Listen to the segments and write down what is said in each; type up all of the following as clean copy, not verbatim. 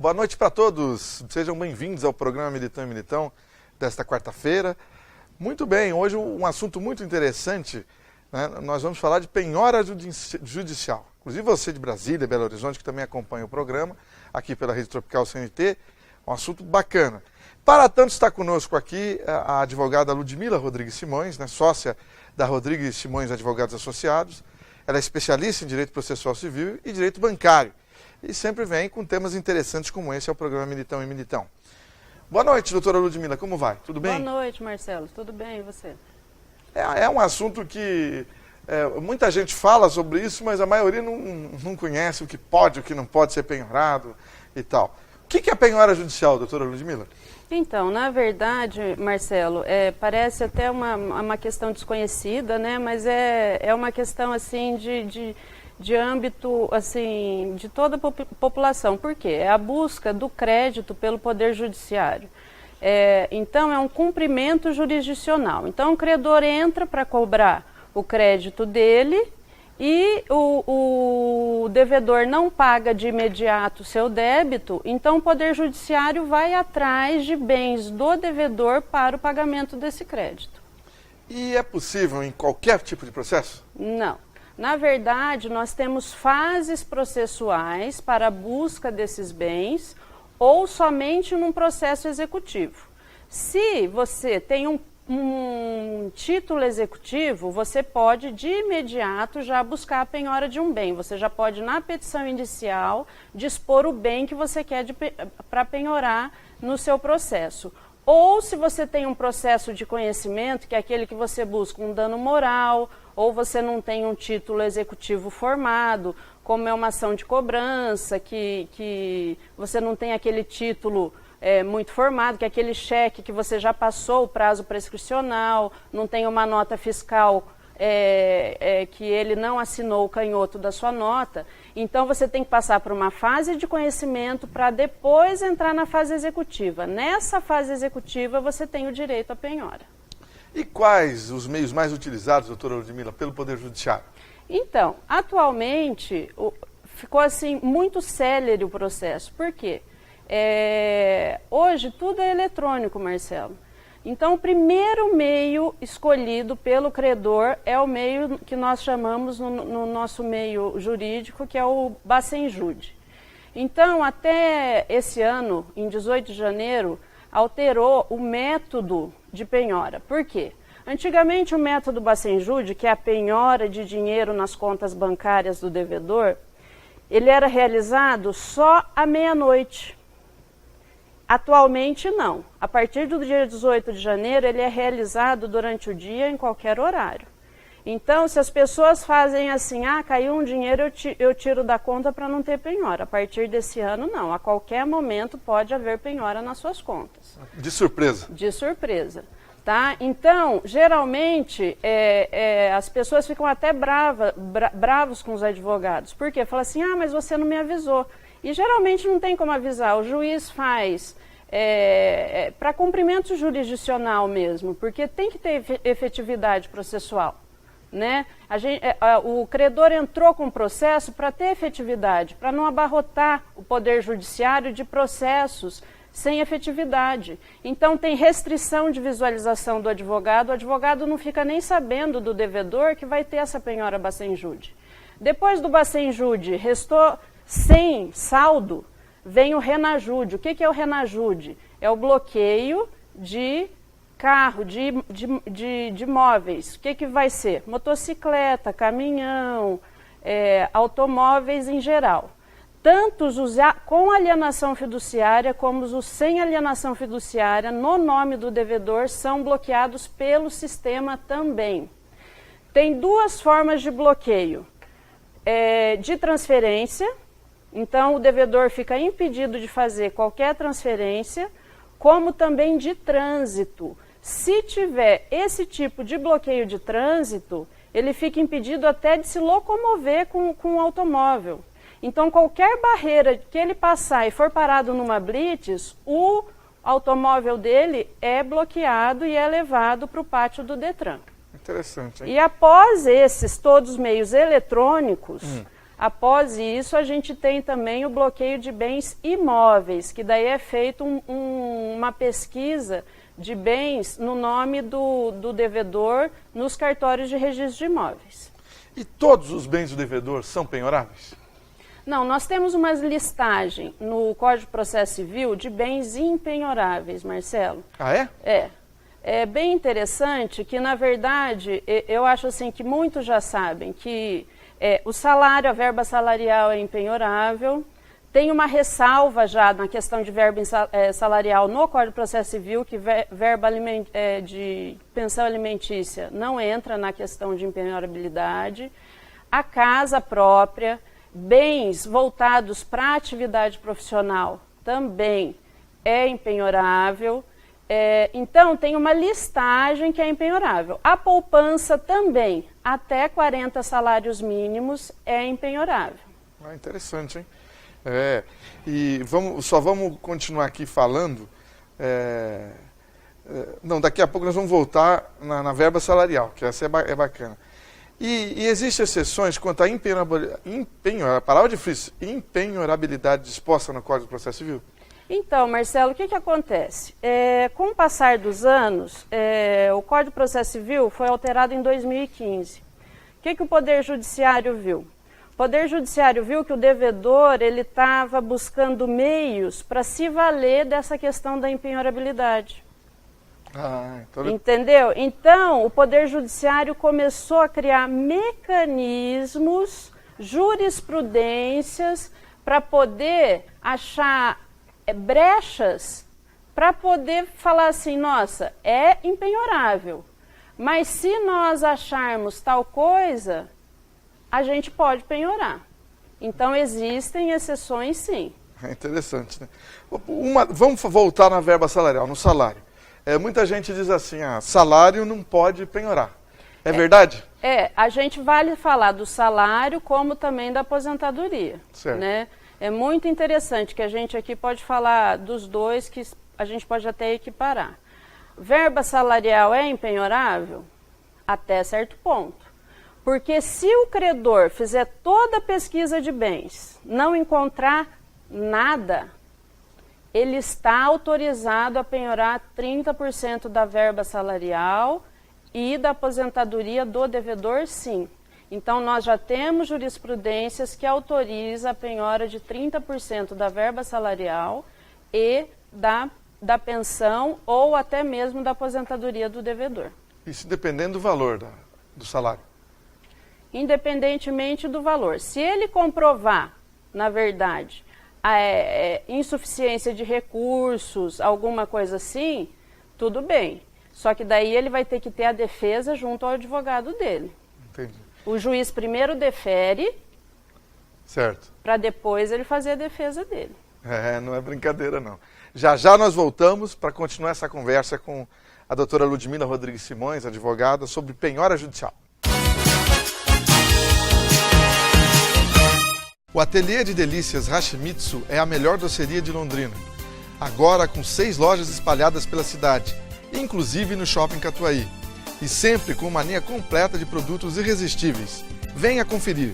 Boa noite para todos. Sejam bem-vindos ao programa Militão e Militão desta quarta-feira. Muito bem, hoje um assunto muito interessante, né? Nós vamos falar de penhora judicial. Inclusive você de Brasília, Belo Horizonte, que também acompanha o programa, aqui pela Rede Tropical CNT, um assunto bacana. Para tanto está conosco aqui a advogada Ludmila Rodrigues Simões, né, sócia da Rodrigues Simões Advogados Associados. Ela é especialista em Direito Processual Civil e Direito Bancário. E sempre vem com temas interessantes como esse ao programa Militão e Militão. Boa noite, doutora Ludmila, como vai? Tudo bem? Boa noite, Marcelo. Tudo bem, e você? É um assunto que muita gente fala sobre isso, mas a maioria não conhece o que pode, o que não pode ser penhorado e tal. O que é penhora judicial, doutora Ludmila? Então, na verdade, Marcelo, parece até uma questão desconhecida, né? Mas é uma questão assim de âmbito assim, de toda a população. Por quê? É a busca do crédito pelo Poder Judiciário. Então, é um cumprimento jurisdicional. Então, o credor entra para cobrar o crédito dele e o devedor não paga de imediato o seu débito, então o Poder Judiciário vai atrás de bens do devedor para o pagamento desse crédito. E é possível em qualquer tipo de processo? Não. Na verdade, nós temos fases processuais para a busca desses bens ou somente num processo executivo. Se você tem um título executivo, você pode de imediato já buscar a penhora de um bem. Você já pode, na petição inicial, dispor o bem que você quer para penhorar no seu processo. Ou se você tem um processo de conhecimento, que é aquele que você busca um dano moral, ou você não tem um título executivo formado, como é uma ação de cobrança, que você não tem aquele título muito formado, que é aquele cheque que você já passou o prazo prescricional, não tem uma nota fiscal que ele não assinou o canhoto da sua nota. Então você tem que passar por uma fase de conhecimento para depois entrar na fase executiva. Nessa fase executiva você tem o direito à penhora. E quais os meios mais utilizados, doutora Ludmila, pelo Poder Judiciário? Então, atualmente ficou assim muito célere o processo. Por quê? Hoje tudo é eletrônico, Marcelo. Então, o primeiro meio escolhido pelo credor é o meio que nós chamamos no nosso meio jurídico, que é o Bacenjude. Então, até esse ano, em 18 de janeiro, alterou o método de penhora. Por quê? Antigamente, o método Bacenjude, que é a penhora de dinheiro nas contas bancárias do devedor, ele era realizado só à meia-noite. Atualmente não. A partir do dia 18 de janeiro, ele é realizado durante o dia em qualquer horário. Então, se as pessoas fazem assim, caiu um dinheiro, eu tiro da conta para não ter penhora. A partir desse ano, não. A qualquer momento pode haver penhora nas suas contas. De surpresa? De surpresa. Tá? Então, geralmente, as pessoas ficam até bravos com os advogados. Por quê? Fala assim, mas você não me avisou. E geralmente não tem como avisar, o juiz faz para cumprimento jurisdicional mesmo, porque tem que ter efetividade processual. Né? O credor entrou com o processo para ter efetividade, para não abarrotar o Poder Judiciário de processos sem efetividade. Então tem restrição de visualização do advogado, o advogado não fica nem sabendo do devedor que vai ter essa penhora Bacenjude. Depois do Bacenjude, restou sem saldo, vem o Renajude. O que é o Renajude? É o bloqueio de carro, de móveis. O que vai ser? Motocicleta, caminhão, automóveis em geral. Tanto os com alienação fiduciária como os sem alienação fiduciária no nome do devedor são bloqueados pelo sistema também. Tem duas formas de bloqueio. De transferência. Então, o devedor fica impedido de fazer qualquer transferência, como também de trânsito. Se tiver esse tipo de bloqueio de trânsito, ele fica impedido até de se locomover com o automóvel. Então, qualquer barreira que ele passar e for parado numa blitz, o automóvel dele é bloqueado e é levado para o pátio do Detran. Interessante, hein? E após esses todos os meios eletrônicos, Após isso, a gente tem também o bloqueio de bens imóveis, que daí é feito uma pesquisa de bens no nome do devedor nos cartórios de registro de imóveis. E todos os bens do devedor são penhoráveis? Não, nós temos uma listagem no Código de Processo Civil de bens impenhoráveis, Marcelo. Ah, é? É. É bem interessante que, na verdade, eu acho assim que muitos já sabem que o salário, a verba salarial é impenhorável. Tem uma ressalva já na questão de verba salarial no Código de Processo Civil, que verba de pensão alimentícia não entra na questão de impenhorabilidade. A casa própria, bens voltados para a atividade profissional também é impenhorável. Então, tem uma listagem que é impenhorável. A poupança também, até 40 salários mínimos, é impenhorável. Ah, interessante, hein? E só vamos continuar aqui falando. Não, daqui a pouco nós vamos voltar na verba salarial, que essa é bacana. E existem exceções quanto à impenhorabilidade disposta no Código de Processo Civil? Então, Marcelo, o que acontece? Com o passar dos anos, o Código de Processo Civil foi alterado em 2015. O que o Poder Judiciário viu? O Poder Judiciário viu que o devedor estava buscando meios para se valer dessa questão da impenhorabilidade. Entendeu? Então, o Poder Judiciário começou a criar mecanismos, jurisprudências, para poder achar brechas, para poder falar assim, nossa, é impenhorável, mas se nós acharmos tal coisa, a gente pode penhorar. Então, existem exceções, sim. É interessante, né? Vamos voltar na verba salarial, no salário. Muita gente diz assim, salário não pode penhorar. É verdade? A gente vale falar do salário como também da aposentadoria. Certo. Né? É muito interessante que a gente aqui pode falar dos dois, que a gente pode até equiparar. Verba salarial é impenhorável? Até certo ponto. Porque se o credor fizer toda a pesquisa de bens, não encontrar nada, ele está autorizado a penhorar 30% da verba salarial e da aposentadoria do devedor, sim. Então, nós já temos jurisprudências que autorizam a penhora de 30% da verba salarial e da pensão ou até mesmo da aposentadoria do devedor. Isso dependendo do valor do salário? Independentemente do valor. Se ele comprovar, na verdade, insuficiência de recursos, alguma coisa assim, tudo bem. Só que daí ele vai ter que ter a defesa junto ao advogado dele. Entendi. O juiz primeiro defere, certo, para depois ele fazer a defesa dele. Não é brincadeira, não. Já nós voltamos para continuar essa conversa com a doutora Ludmila Rodrigues Simões, advogada, sobre penhora judicial. O Ateliê de Delícias Hashimitsu é a melhor doceria de Londrina. Agora com 6 lojas espalhadas pela cidade, inclusive no Shopping Catuaí. E sempre com uma linha completa de produtos irresistíveis. Venha conferir.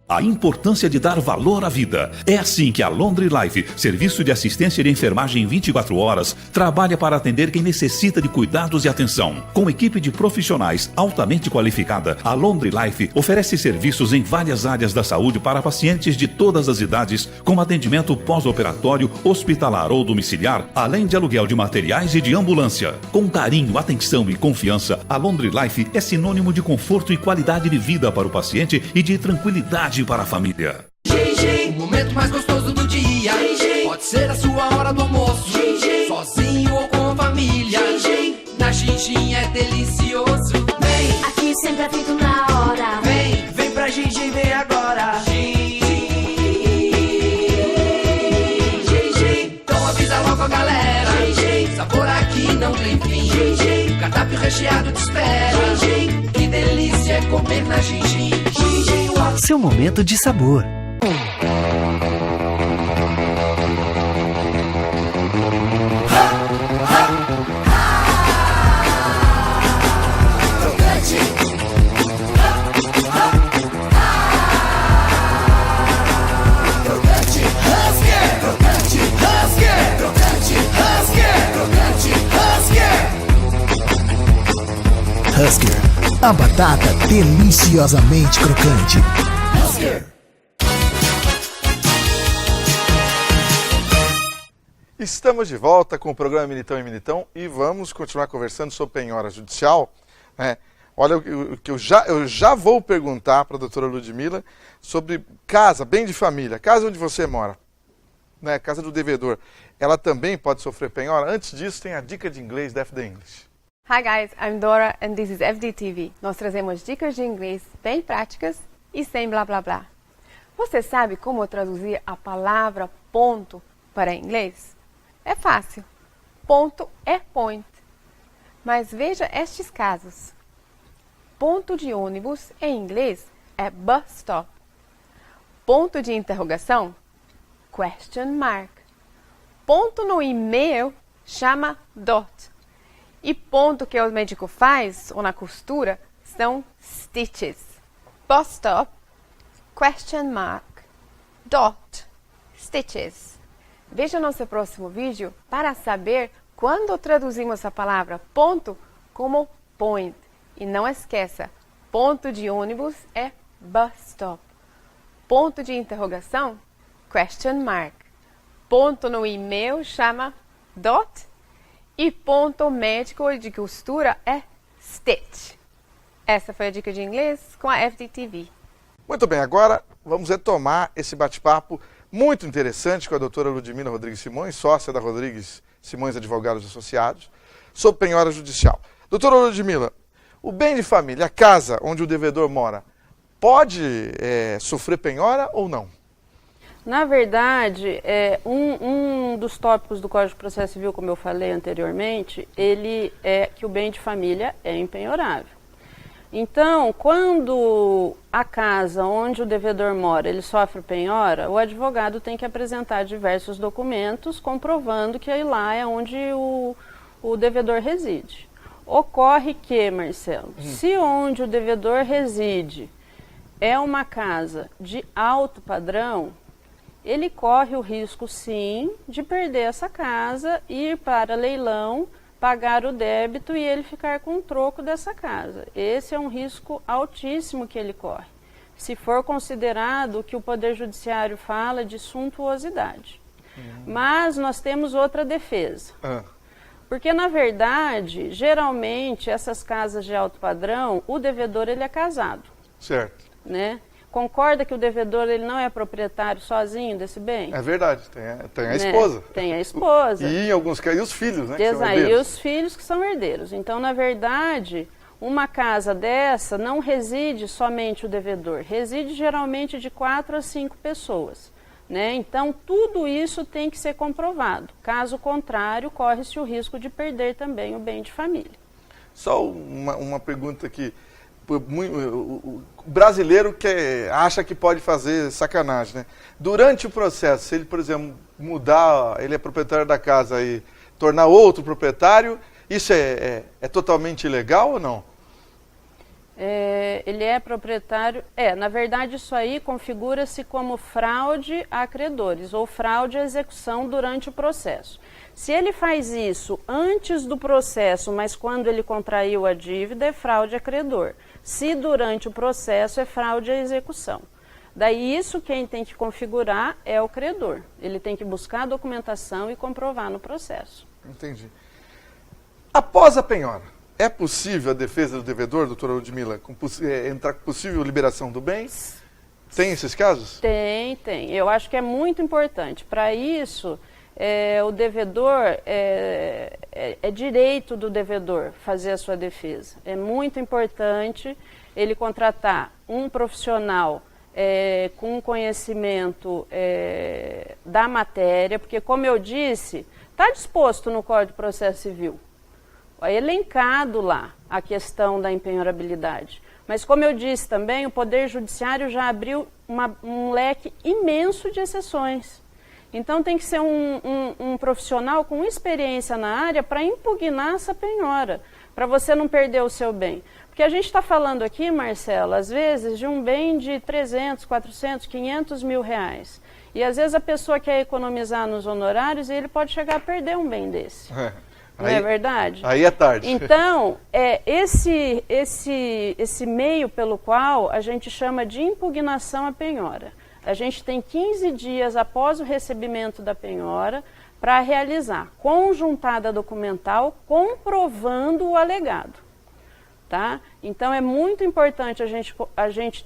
A importância de dar valor à vida. É assim que a Laundry Life, serviço de assistência de enfermagem 24 horas, trabalha para atender quem necessita de cuidados e atenção. Com equipe de profissionais altamente qualificada, a Laundry Life oferece serviços em várias áreas da saúde para pacientes de todas as idades, como atendimento pós-operatório, hospitalar ou domiciliar, além de aluguel de materiais e de ambulância. Com carinho, atenção e confiança, a Laundry Life é sinônimo de conforto e qualidade de vida para o paciente e de tranquilidade para a família. O momento mais gostoso do dia. Pode ser a sua hora do almoço, sozinho ou com a família. Na Gingin é delicioso. Vem, aqui sempre é feito na hora. Vem pra Gingin, vem agora. Gingin. Então avisa logo a galera. Sabor aqui não tem fim. Cardápio recheado te espera. Que delícia é comer na Gingin. Seu momento de sabor. Husker, a batata deliciosamente crocante. Estamos de volta com o programa Militão e Militão e vamos continuar conversando sobre penhora judicial, né? Olha, o que eu já vou perguntar para a doutora Ludmila sobre casa, bem de família, casa onde você mora, né? Casa do devedor. Ela também pode sofrer penhora? Antes disso, tem a dica de inglês da FD English. Hi guys, I'm Dora and this is FDTV. Nós trazemos dicas de inglês bem práticas e sem blá blá blá. Você sabe como traduzir a palavra ponto para inglês? É fácil. Ponto é point. Mas veja estes casos. Ponto de ônibus em inglês é bus stop. Ponto de interrogação, question mark. Ponto no e-mail chama dot. E ponto que o médico faz, ou na costura, são stitches. Bus stop, question mark, dot, stitches. Veja nosso próximo vídeo para saber quando traduzimos a palavra ponto como point. E não esqueça, ponto de ônibus é bus stop. Ponto de interrogação, question mark. Ponto no e-mail chama dot. E ponto médico de costura é stitch. Essa foi a dica de inglês com a FDTV. Muito bem, agora vamos retomar esse bate-papo muito interessante com a doutora Ludmila Rodrigues Simões, sócia da Rodrigues Simões Advogados Associados, sobre penhora judicial. Doutora Ludmila, o bem de família, a casa onde o devedor mora, pode sofrer penhora ou não? Na verdade, um dos tópicos do Código de Processo Civil, como eu falei anteriormente, ele é que o bem de família é impenhorável. Então, quando a casa onde o devedor mora, ele sofre penhora, o advogado tem que apresentar diversos documentos comprovando que aí lá é onde o devedor reside. Ocorre que, Marcelo, se onde o devedor reside é uma casa de alto padrão, ele corre o risco, sim, de perder essa casa, ir para leilão, pagar o débito e ele ficar com o troco dessa casa. Esse é um risco altíssimo que ele corre, se for considerado o que o Poder Judiciário fala de suntuosidade. Mas nós temos outra defesa. Porque, na verdade, geralmente, essas casas de alto padrão, o devedor ele é casado. Certo. Né? Concorda que o devedor ele não é proprietário sozinho desse bem? É verdade, tem a esposa. Tem a esposa. E em alguns casos, e os filhos, né? E os filhos que são herdeiros. Então, na verdade, uma casa dessa não reside somente o devedor, reside geralmente de 4 a 5 pessoas. Né? Então, tudo isso tem que ser comprovado. Caso contrário, corre-se o risco de perder também o bem de família. Só uma pergunta aqui. O brasileiro acha que pode fazer sacanagem, né? Durante o processo, se ele, por exemplo, mudar, ele é proprietário da casa e tornar outro proprietário, isso é totalmente ilegal ou não? Ele é proprietário... na verdade, isso aí configura-se como fraude a credores ou fraude à execução durante o processo. Se ele faz isso antes do processo, mas quando ele contraiu a dívida, é fraude a credor. Se durante o processo, é fraude à execução. Daí isso quem tem que configurar é o credor. Ele tem que buscar a documentação e comprovar no processo. Entendi. Após a penhora, é possível a defesa do devedor, doutora Ludmila, entrar com possível liberação do bem? Tem esses casos? Tem. Eu acho que é muito importante. Para isso... o devedor, é direito do devedor fazer a sua defesa. É muito importante ele contratar um profissional com conhecimento da matéria, porque, como eu disse, está disposto no Código de Processo Civil, é elencado lá a questão da impenhorabilidade. Mas, como eu disse também, o Poder Judiciário já abriu um leque imenso de exceções. Então, tem que ser um profissional com experiência na área para impugnar essa penhora, para você não perder o seu bem. Porque a gente está falando aqui, Marcelo, às vezes, de um bem de 300, 400, 500 mil reais. E, às vezes, a pessoa quer economizar nos honorários e ele pode chegar a perder um bem desse. Não é verdade? Aí é tarde. Então, esse meio pelo qual a gente chama de impugnação à penhora. A gente tem 15 dias após o recebimento da penhora para realizar conjuntada documental comprovando o alegado. Tá? Então, é muito importante a gente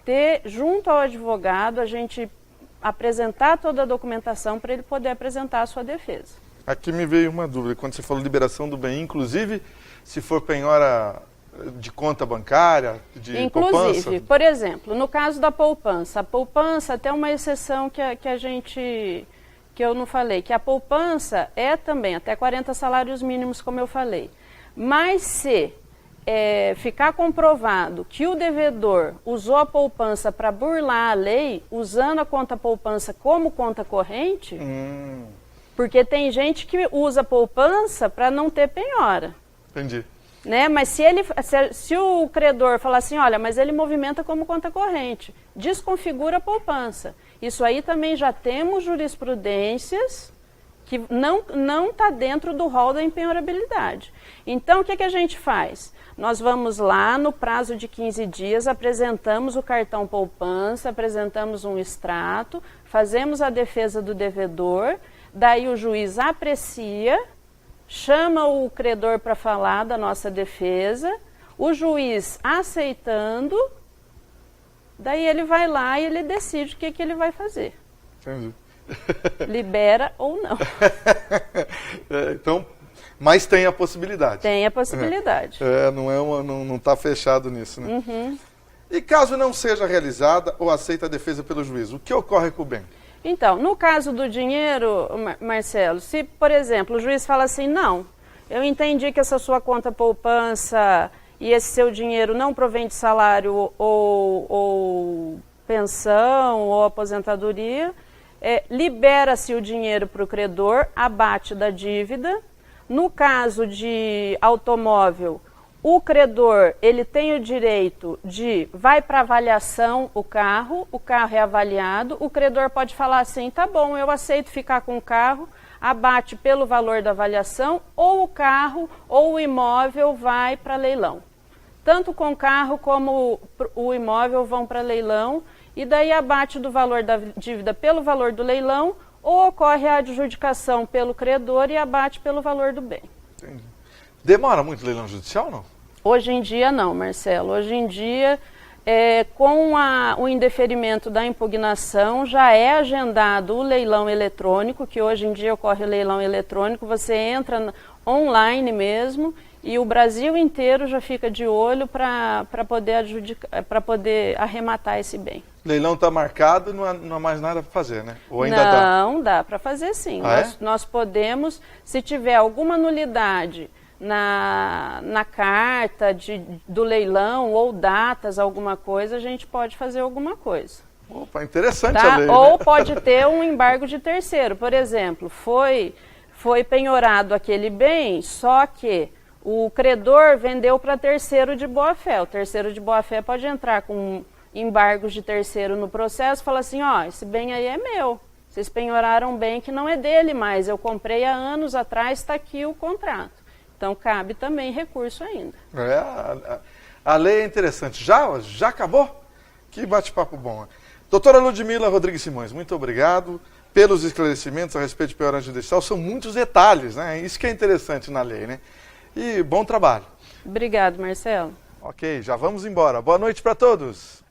ter, junto ao advogado, a gente apresentar toda a documentação para ele poder apresentar a sua defesa. Aqui me veio uma dúvida, quando você falou liberação do bem, inclusive se for penhora de conta bancária, de poupança? Inclusive, por exemplo, no caso da poupança, a poupança tem uma exceção que eu não falei, que a poupança é também até 40 salários mínimos, como eu falei. Mas se ficar comprovado que o devedor usou a poupança para burlar a lei, usando a conta poupança como conta corrente, porque tem gente que usa poupança para não ter penhora. Entendi. Né? Mas se o credor falar assim, olha, mas ele movimenta como conta corrente, desconfigura a poupança. Isso aí também já temos jurisprudências que não está dentro do rol da empenhorabilidade. Então, o que a gente faz? Nós vamos lá, no prazo de 15 dias, apresentamos o cartão poupança, apresentamos um extrato, fazemos a defesa do devedor, daí o juiz aprecia, chama o credor para falar da nossa defesa, o juiz aceitando, daí ele vai lá e ele decide o que ele vai fazer. Entendi. Libera ou não. Então, mas tem a possibilidade. Tem a possibilidade. Não está fechado nisso, né? E caso não seja realizada ou aceita a defesa pelo juiz, o que ocorre com o bem? Então, no caso do dinheiro, Marcelo, se, por exemplo, o juiz fala assim, não, eu entendi que essa sua conta poupança e esse seu dinheiro não provém de salário ou pensão ou aposentadoria, libera-se o dinheiro para o credor, abate da dívida. No caso de automóvel, o credor ele tem o direito de, vai para avaliação o carro é avaliado, o credor pode falar assim, tá bom, eu aceito ficar com o carro, abate pelo valor da avaliação, ou o carro ou o imóvel vai para leilão. Tanto com o carro como o imóvel vão para leilão, e daí abate do valor da dívida pelo valor do leilão, ou ocorre a adjudicação pelo credor e abate pelo valor do bem. Entendi. Demora muito o leilão judicial, não? Hoje em dia não, Marcelo. Hoje em dia, com o indeferimento da impugnação, já é agendado o leilão eletrônico, que hoje em dia ocorre o leilão eletrônico, você entra online mesmo, e o Brasil inteiro já fica de olho para poder arrematar esse bem. Leilão está marcado, não há mais nada para fazer, né? Ou ainda dá? Não, dá para fazer sim. Ah, nós podemos, se tiver alguma nulidade na carta do leilão ou datas, alguma coisa, a gente pode fazer alguma coisa. Opa, interessante tá? a lei, Ou né? pode ter um embargo de terceiro. Por exemplo, foi penhorado aquele bem, só que o credor vendeu para terceiro de boa-fé. O terceiro de boa-fé pode entrar com embargos de terceiro no processo e falar assim, ó, esse bem aí é meu. Vocês penhoraram um bem que não é dele mais. Eu comprei há anos atrás, está aqui o contrato. Então, cabe também recurso ainda. A lei é interessante. Já acabou? Que bate-papo bom. Doutora Ludmila Rodrigues Simões, muito obrigado pelos esclarecimentos a respeito de penhora judicial. São muitos detalhes, né? Isso que é interessante na lei, né? E bom trabalho. Obrigado, Marcelo. Ok, já vamos embora. Boa noite para todos.